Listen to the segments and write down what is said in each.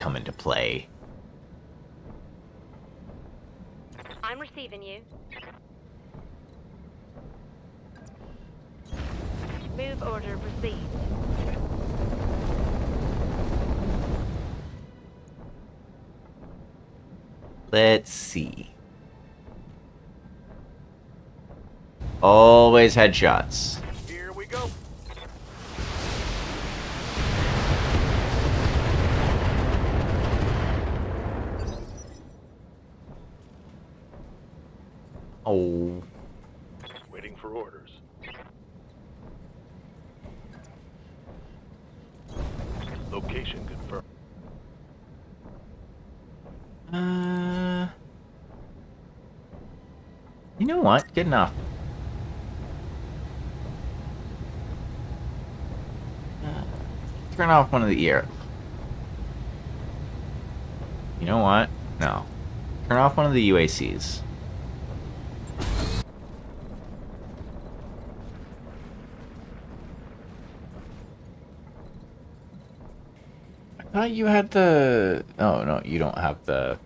come into play. I'm receiving you. Move order received. Let's see. Always headshots. Here we go. Oh. Waiting for orders. Location confirmed. You know what? Good enough. Turn off one of the ear. You know what? No. Turn off one of the UACs. I thought you had the... Oh, no, you don't have the...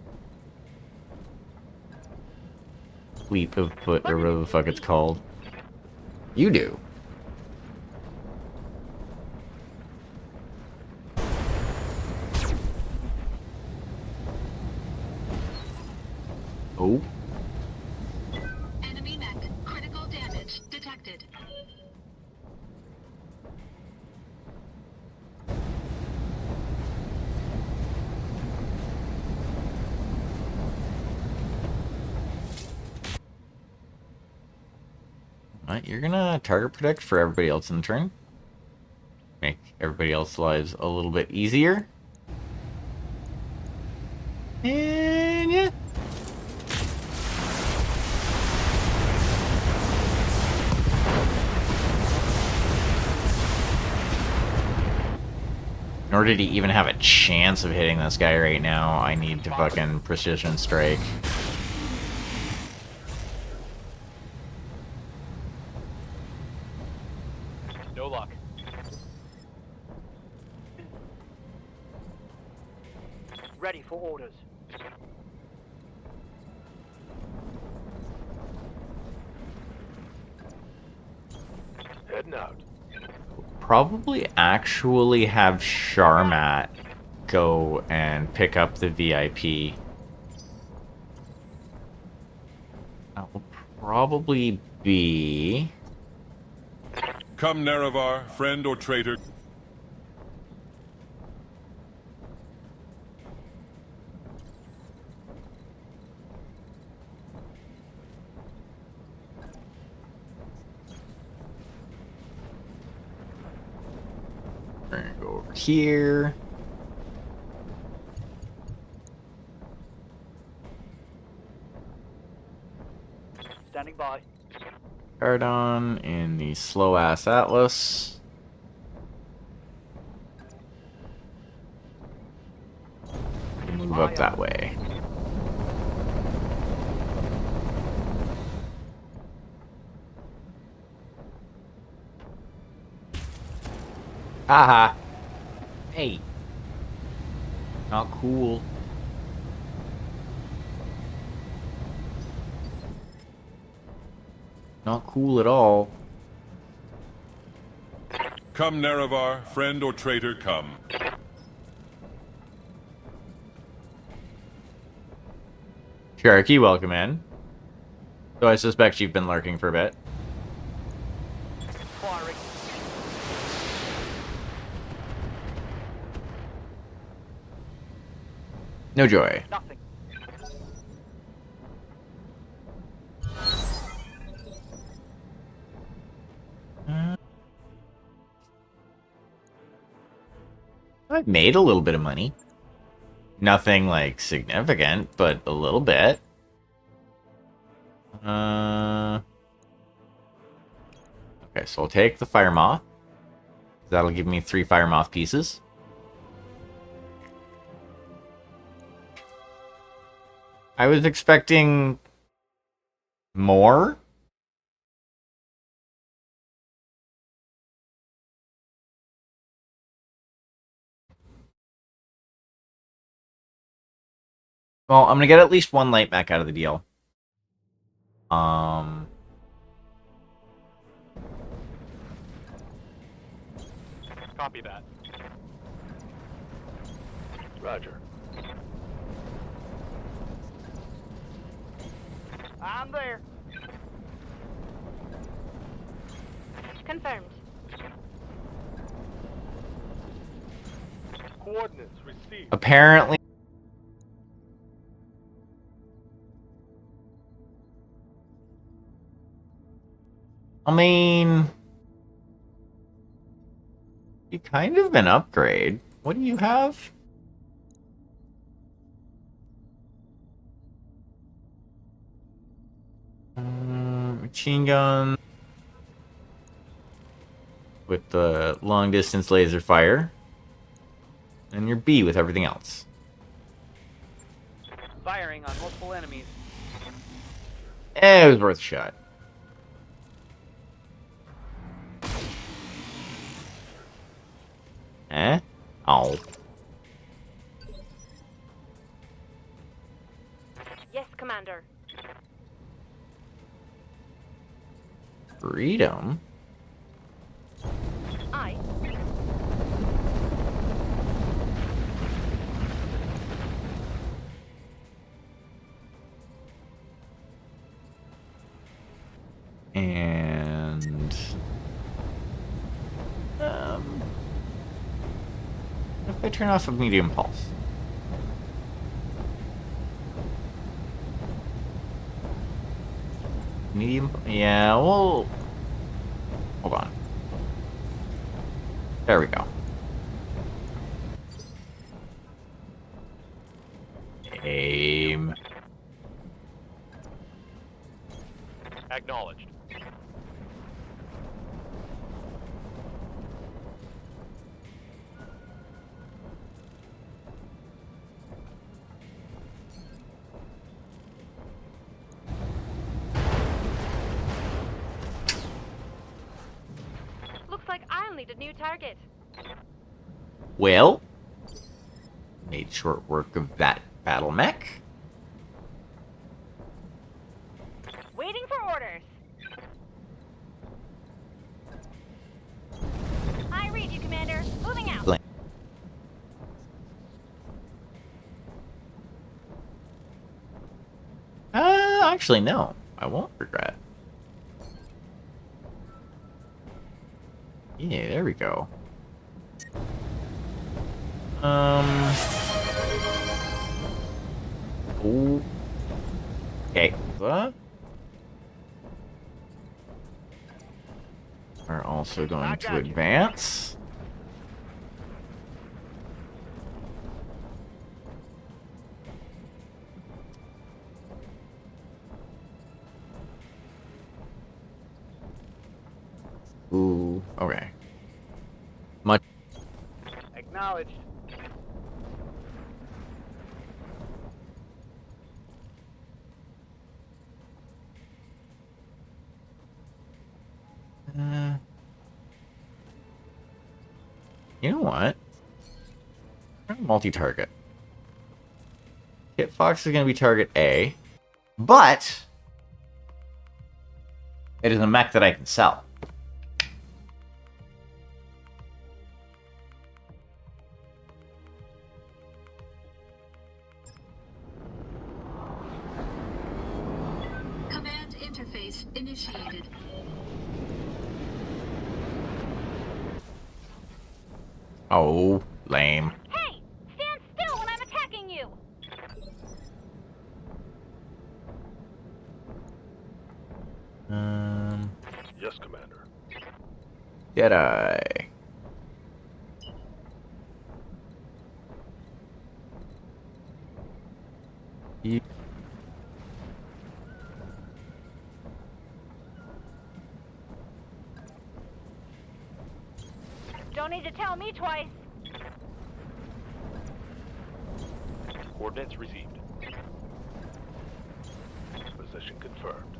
Fleet of foot, or whatever the fuck it's called. You do. Oh. Enemy mech. Critical damage detected. Alright, you're gonna target protect for everybody else in turn. Make everybody else's lives a little bit easier. And yeah. In order to even have a chance of hitting this guy right now, I need to fucking precision strike. No luck. Ready for orders. Heading out. Probably actually have Sharmat go and pick up the VIP. That will probably be... Come, Nerevar, friend or traitor. We're gonna go over here. Standing by. Cardon in the slow-ass Atlas. Move up that way. Haha. Hey. Not cool. Not cool at all. Come, Nerevar, friend or traitor, come. Cherokee, welcome in. So I suspect you've been lurking for a bit. Firing. No joy. Nothing. I've made a little bit of money. Nothing, like, significant, but a little bit. Okay, so I'll take the Fire Moth. That'll give me 3 Fire Moth pieces. I was expecting more. Well, I'm gonna get at least one light mech out of the deal. Copy that. Roger. I'm there. Confirmed. Coordinates received. Apparently. I mean, you kind of an upgrade. What do you have? Machine gun with the long distance laser fire, and your B with everything else. Firing on multiple enemies. It was worth a shot. Eh? Oh. Yes, Commander. Freedom? Aye. And if I turn off a medium pulse. Medium, yeah, well, hold on. There we go. Aim. Acknowledged. Looks like I'll need a new target. Well, made short work of that battle mech. Waiting for orders. I read you, Commander. Moving out. Blank. Actually, no. I won't regret. Yeah, there we go. Ooh. Okay. What? We're also going to advance. Ooh, okay. Much. Acknowledged. You know what? Multi-target. Hit Fox is going to be target A, but it is a mech that I can sell. Command interface initiated. Oh, lame. Hey! Stand still when I'm attacking you! Yes, Commander. Jedi. You... Don't need to tell me twice. Coordinates received. Position confirmed.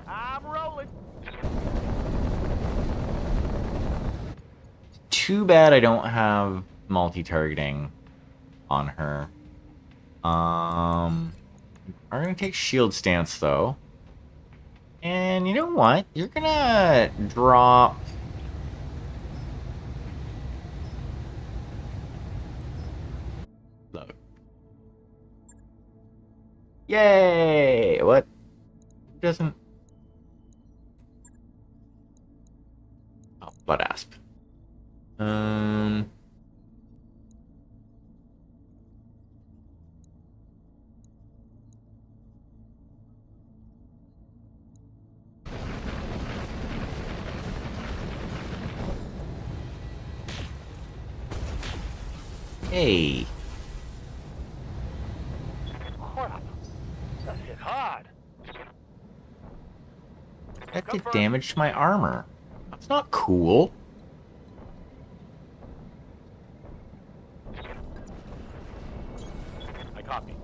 I'm rolling. Too bad I don't have multi-targeting on her. I'm gonna take shield stance though. And you know what? You're gonna drop. Load. Yay! What? Doesn't. Oh, blood asp. Hey. Crap. That hit hard. That did damage to my armor. That's not cool. I copy.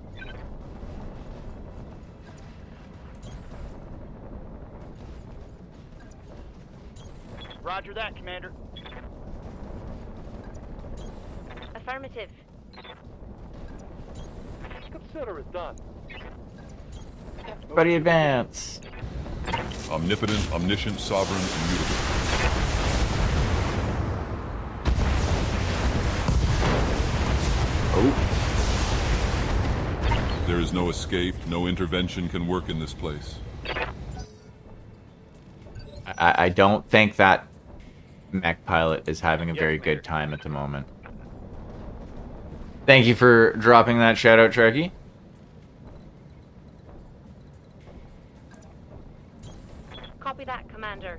Roger that, Commander. Affirmative. Consider it done. Everybody advance. Omnipotent, omniscient, sovereign, immutable. Oh. There is no escape, no intervention can work in this place. I don't think that mech pilot is having a very good time at the moment. Thank you for dropping that shout out, Trekkie. Copy that, Commander.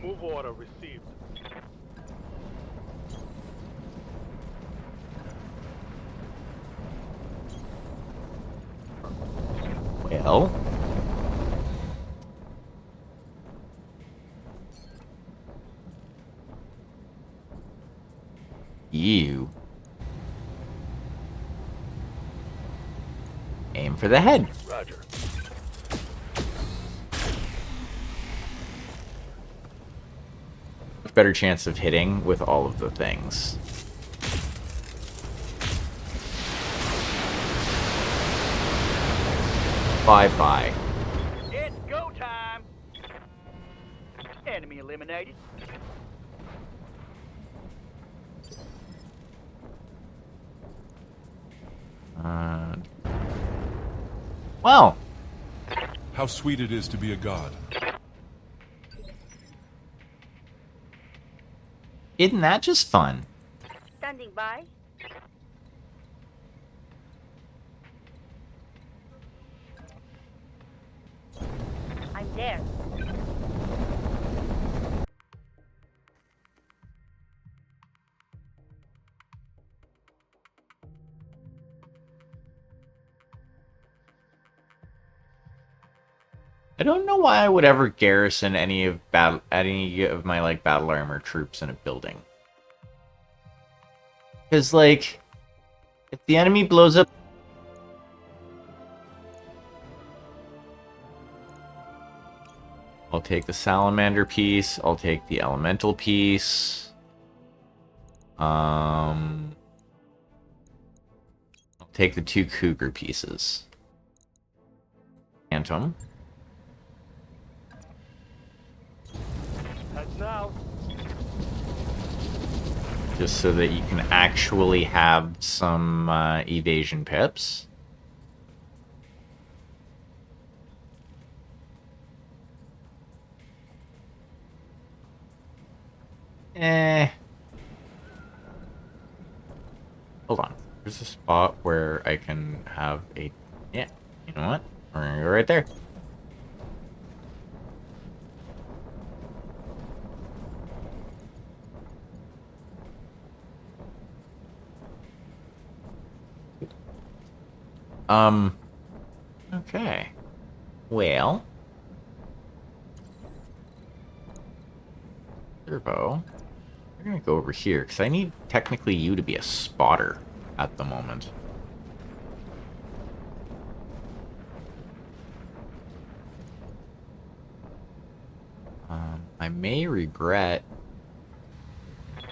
Move order received. Well. You. Aim for the head. Roger. Better chance of hitting with all of the things. Bye-bye. It's go time. Enemy eliminated. Well. How sweet it is to be a god. Isn't that just fun? Standing by. I'm there. I don't know why I would ever garrison any of my like battle armor troops in a building. Because like, if the enemy blows up, I'll take the salamander piece. I'll take the elemental piece. I'll take the 2 cougar pieces. Phantom. Heads now. Just so that you can actually have some evasion pips. Hold on. There's a spot where I can have a... Yeah, you know what? We're gonna go right there. Okay. Well. Servo. We're gonna go over here, because I need technically you to be a spotter at the moment. I may regret...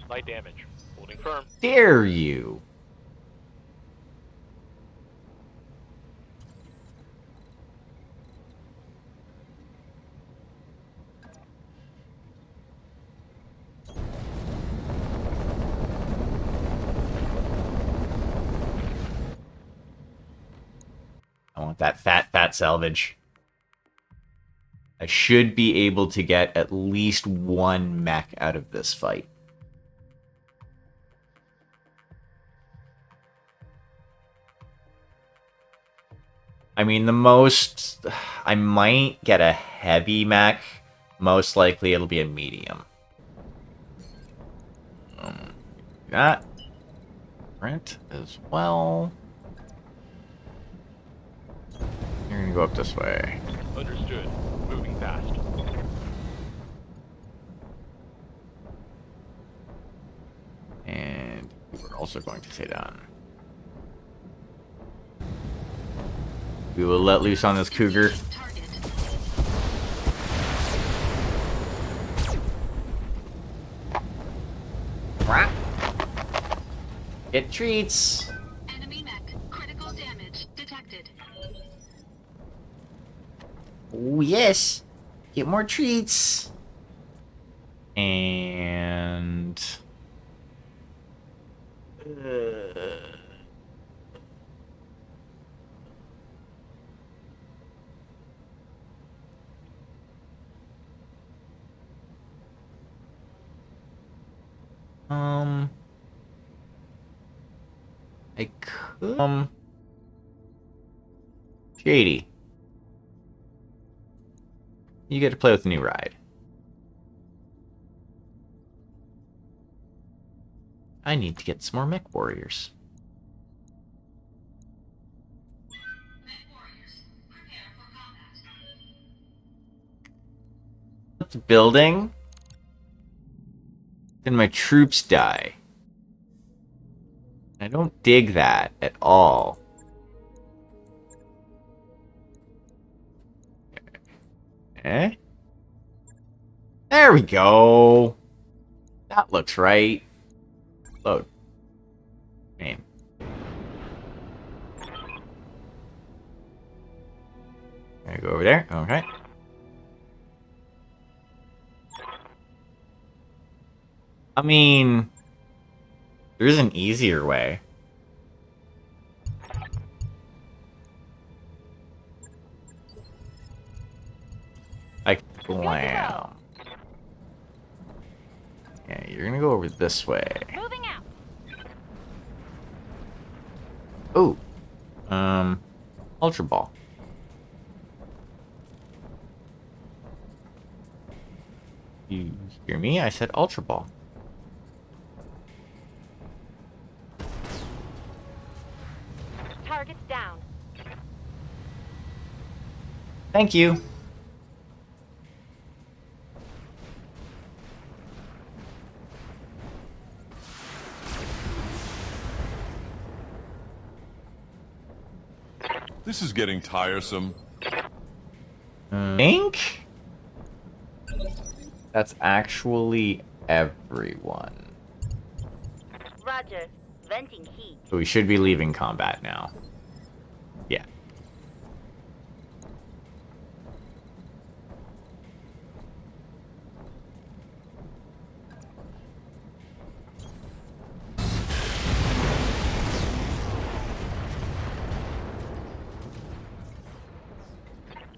Light damage. Holding firm. Dare you? I want that fat salvage. I should be able to get at least one mech out of this fight. I mean, the most... I might get a heavy mech. Most likely it'll be a medium. That. Print as well. You're gonna go up this way. Understood. Moving fast. And we're also going to stay down. We will let loose on this cougar. Target. Get treats. Enemy mech. Critical damage detected. Oh, yes. Get more treats. And... I could... Shady. You get to play with the new ride. I need to get some more mech warriors. The building? Then my troops die. I don't dig that at all. Okay. There we go. That looks right. Load. Name. I go over there. Okay. I mean, there's an easier way. I blam. Yeah, you're gonna go over this way. Moving out. Oh, Ultra Ball. You hear me? I said Ultra Ball. Target's down. Thank you. This is getting tiresome. Ink? That's actually everyone. Roger. Venting heat. So we should be leaving combat now. Yeah.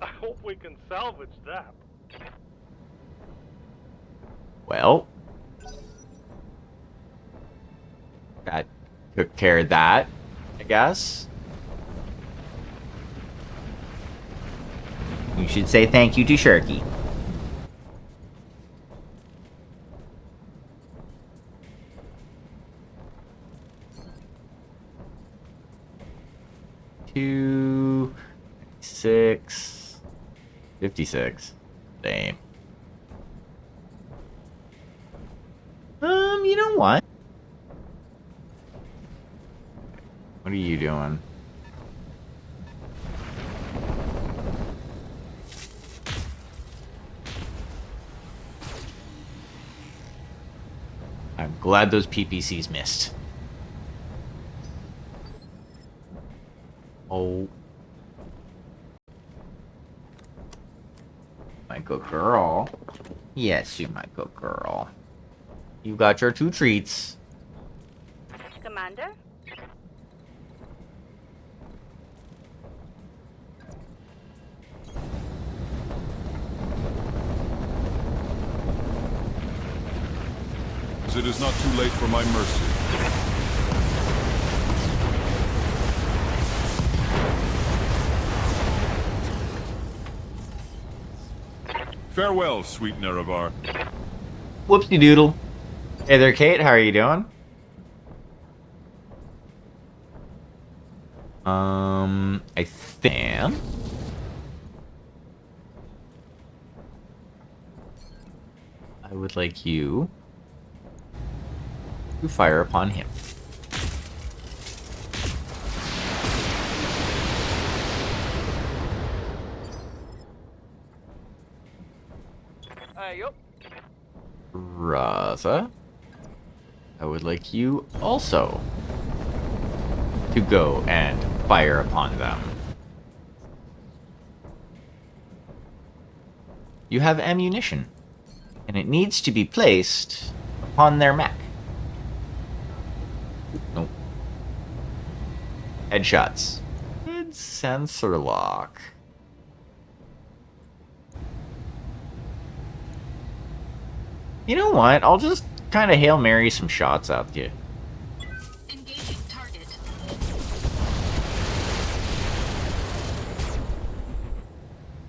I hope we can salvage that. Well. That took care of that, I guess. You should say thank you to Shirky. Two, 6, 56. Damn. You know what? What are you doing? I'm glad those PPCs missed. Oh. My good girl. Yes, you my good girl. You got your 2 treats. Commander? It is not too late for my mercy. Farewell, sweet Nerevar. Whoopsie doodle. Hey there, Kate. How are you doing? I think. I would like you to fire upon him. Yup. Raza, I would like you also to go and fire upon them. You have ammunition, and it needs to be placed upon their mech. Nope. Headshots. Good sensor lock. You know what? I'll just kind of Hail Mary some shots out to you. Engaging target.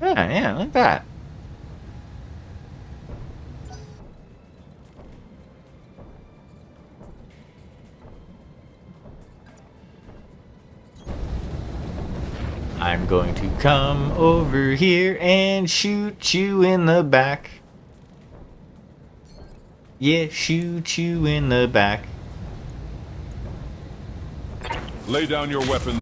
Yeah, like that. I'm going to come over here and shoot you in the back. Yeah, shoot you in the back. Lay down your weapon.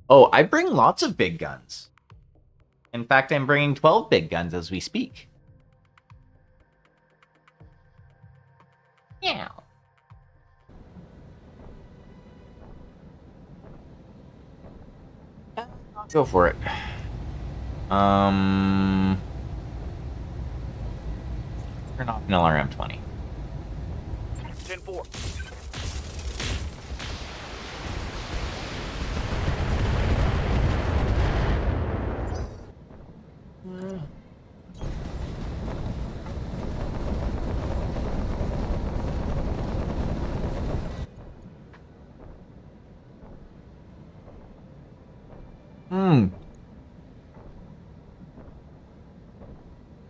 Oh, I bring lots of big guns. In fact, I'm bringing 12 big guns as we speak. Yeah. Go for it. Turn off an LRM-20. 10-4.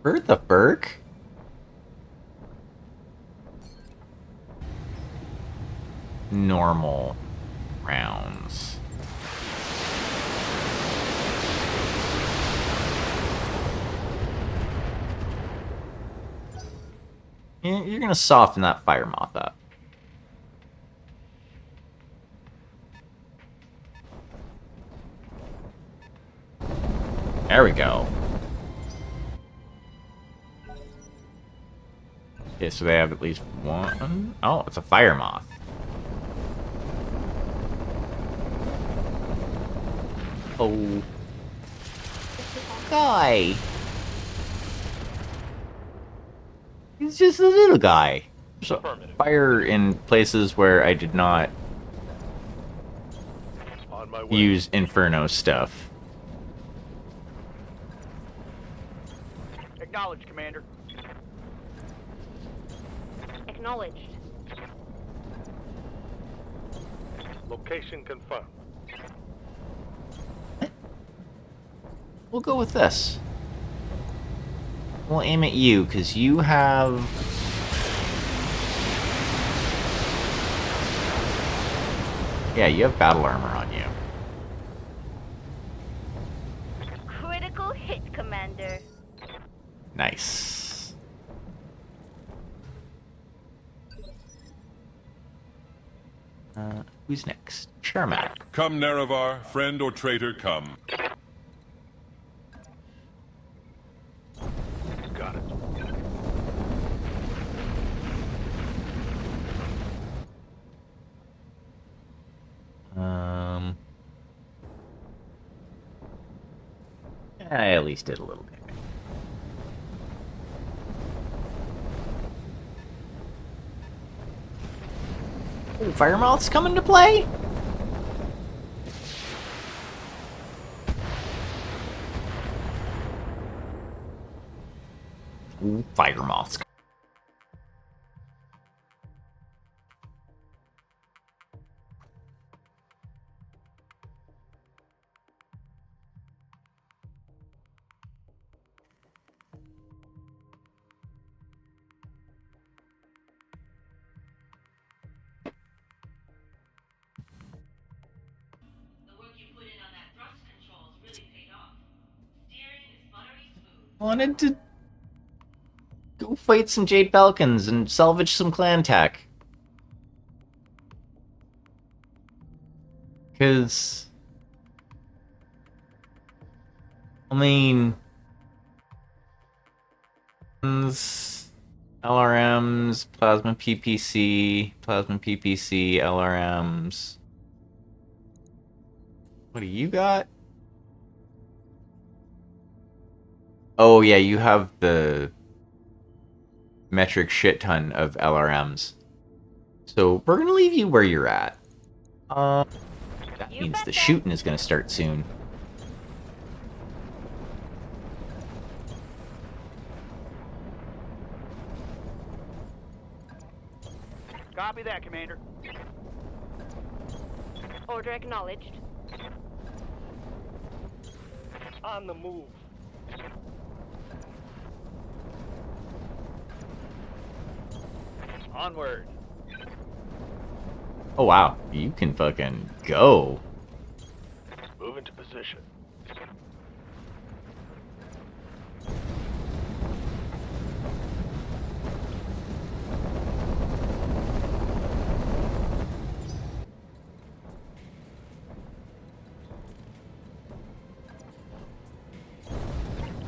Where'd the Berk? Normal rounds. You're gonna soften that fire moth up. There we go. Okay, so they have at least one. Oh, it's a fire moth. Oh. Guy. He's just a little guy. So, fire in places where I did not On my way. use Inferno stuff. Acknowledged, Commander. Acknowledged. Location confirmed. We'll go with this. We'll aim at you, because you have... Yeah, you have battle armor on you. Critical hit, Commander. Nice. Who's next? sure I'm at. Come, Nerevar, friend or traitor, come. Got it. I at least did a little damage. Ooh, Firemouth's coming to play? Ooh, Firemouth's The work you put in on that thrust controls really paid off. Steering is buttery smooth. wanted to go fight some Jade Falcons and salvage some clan tech. Because, I mean, LRMs, Plasma PPC, LRMs. What do you got? Oh yeah, you have the metric shit ton of LRMs. So we're gonna leave you where you're at. That You means the betcha. shooting is gonna start soon. Copy that, Commander. Order acknowledged. On the move. Onward. Oh wow, you can fucking go. Move into position.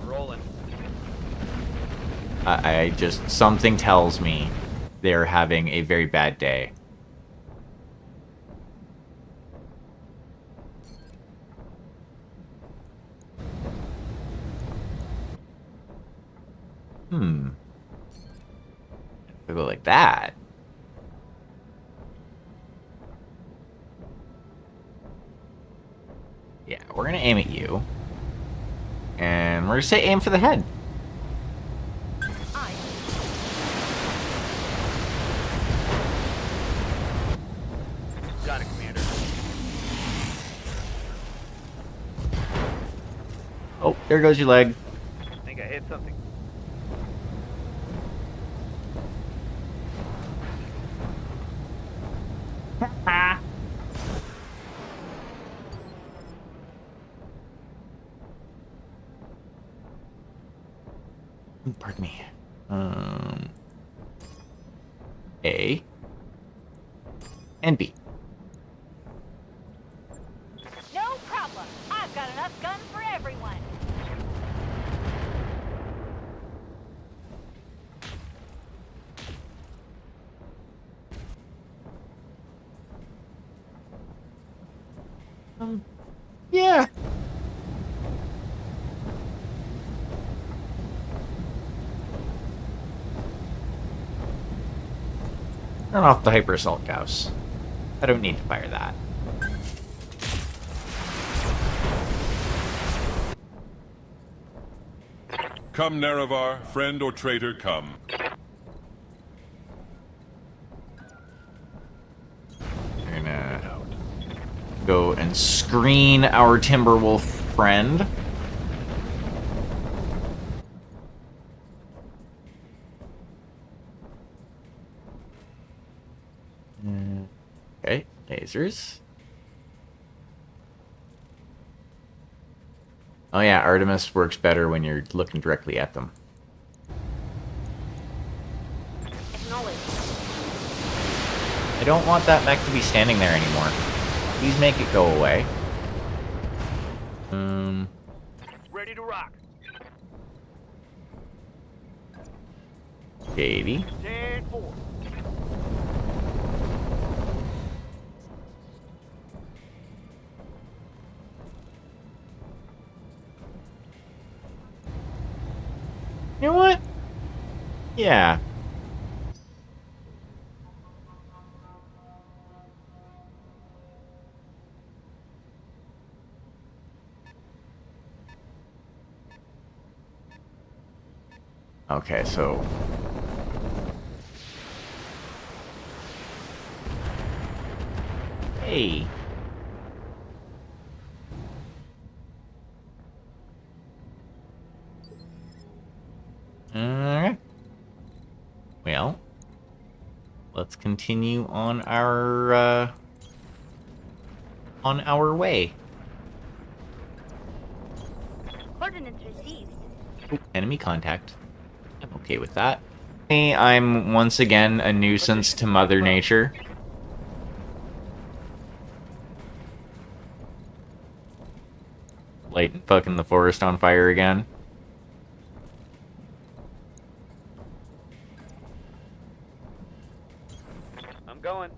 Rolling. I just, something tells me they're having a very bad day. If I go like that. Yeah, we're gonna aim at you. And we're gonna say aim for the head. Aye. Got it, Commander. Oh, there goes your leg. I think I hit something. Pardon me. A and B. No problem. I've got enough guns for everyone. Yeah. Turn off the hyper assault Gauss. I don't need to fire that. Come, Nerevar, friend or traitor, come. We're gonna go and screen our Timberwolf friend. Okay, lasers. Oh yeah, Artemis works better when you're looking directly at them. Acknowledged. I don't want that mech to be standing there anymore. Please make it go away. Ready to rock. Katie. 10-4. You know what? Yeah. Okay, so... Hey. Alright. Well, let's continue on our way. Coordinates received. Oh, enemy contact. I'm okay with that. Hey, I'm once again a nuisance to Mother Nature. Lighting fucking the forest on fire again. I'm going.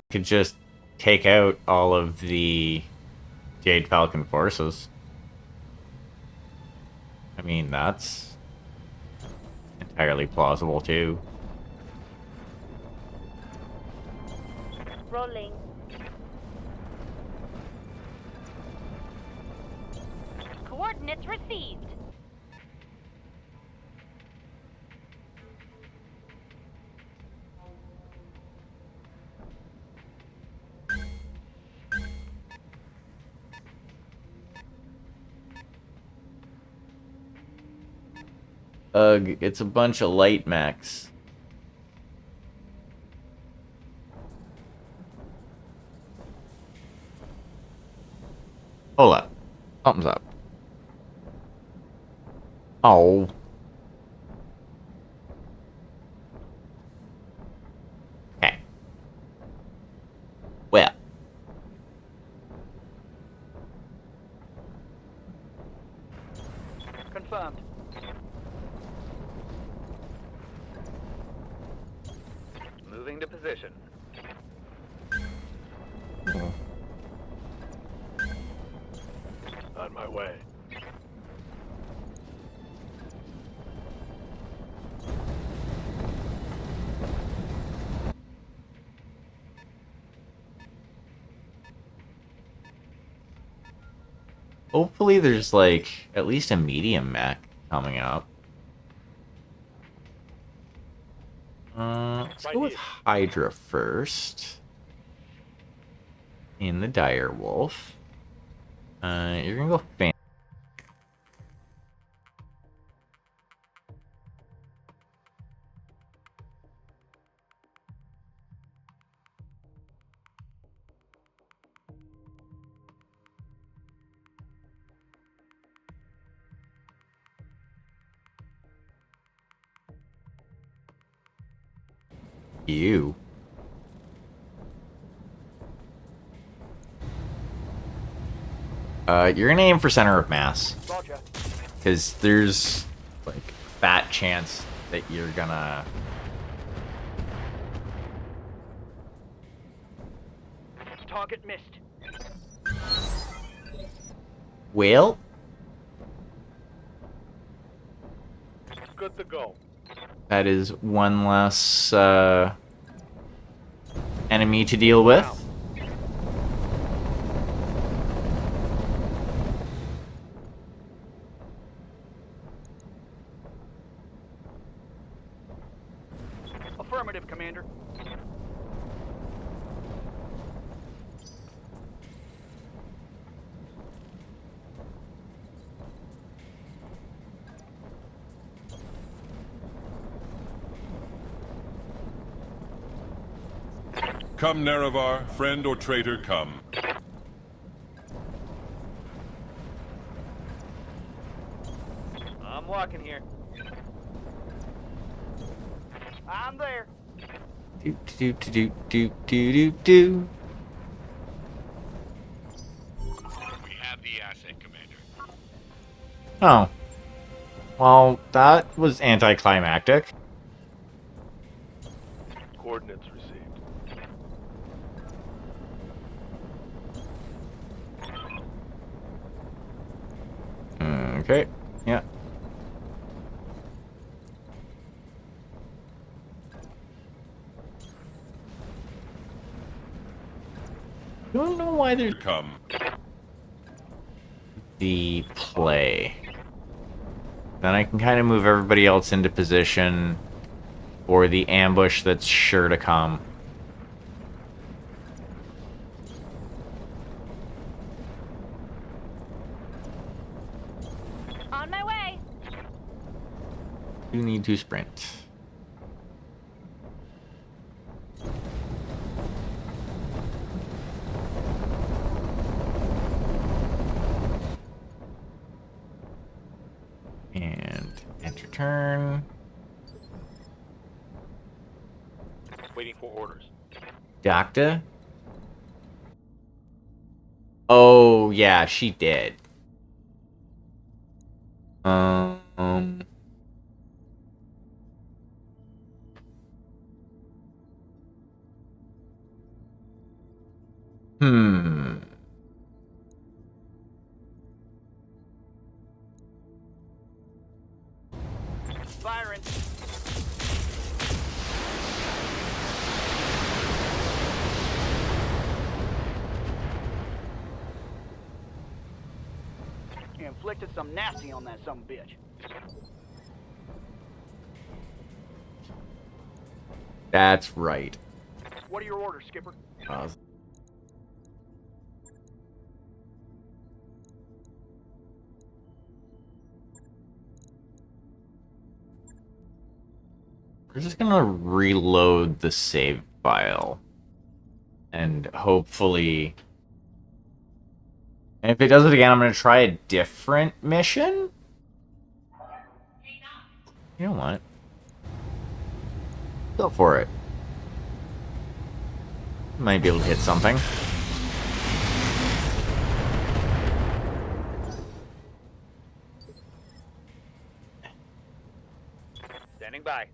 Could just take out all of the Jade Falcon forces. I mean, that's entirely plausible too. Rolling. Coordinates received. Ugh, it's a bunch of light mechs. Hold up. Something's up. Oh. Okay. Well. Confirmed. Moving to position. On my way. Hopefully there's, like, at least a medium mech coming up. Let's go with Hydra first. In the Dire Wolf. You're gonna go fan. You. You're gonna aim for center of mass. Roger. Because there's, like, fat chance that you're gonna... Target missed. Well? Good to go. That is one less, enemy to deal with. Affirmative, Commander. Come, Nerevar, friend or traitor, come. I'm walking here. I'm there. Do do do do do do do. We have the asset, Commander. Oh. Well, that was anticlimactic. Coordinates received. Okay. Yeah. Don't know why there's Come. the play. Then I can kind of move everybody else into position for the ambush that's sure to come. On my way. You need to sprint. And enter turn. Waiting for orders. Doctor? Oh, yeah, she did. Um. Hmm. Firing. Inflicted some nasty on that some bitch. That's right. What are your orders, Skipper? We're just gonna reload the save file. And hopefully... And if it does it again, I'm gonna try a different mission? Hey, Doc. You know what? Go for it. Might be able to hit something. Standing by.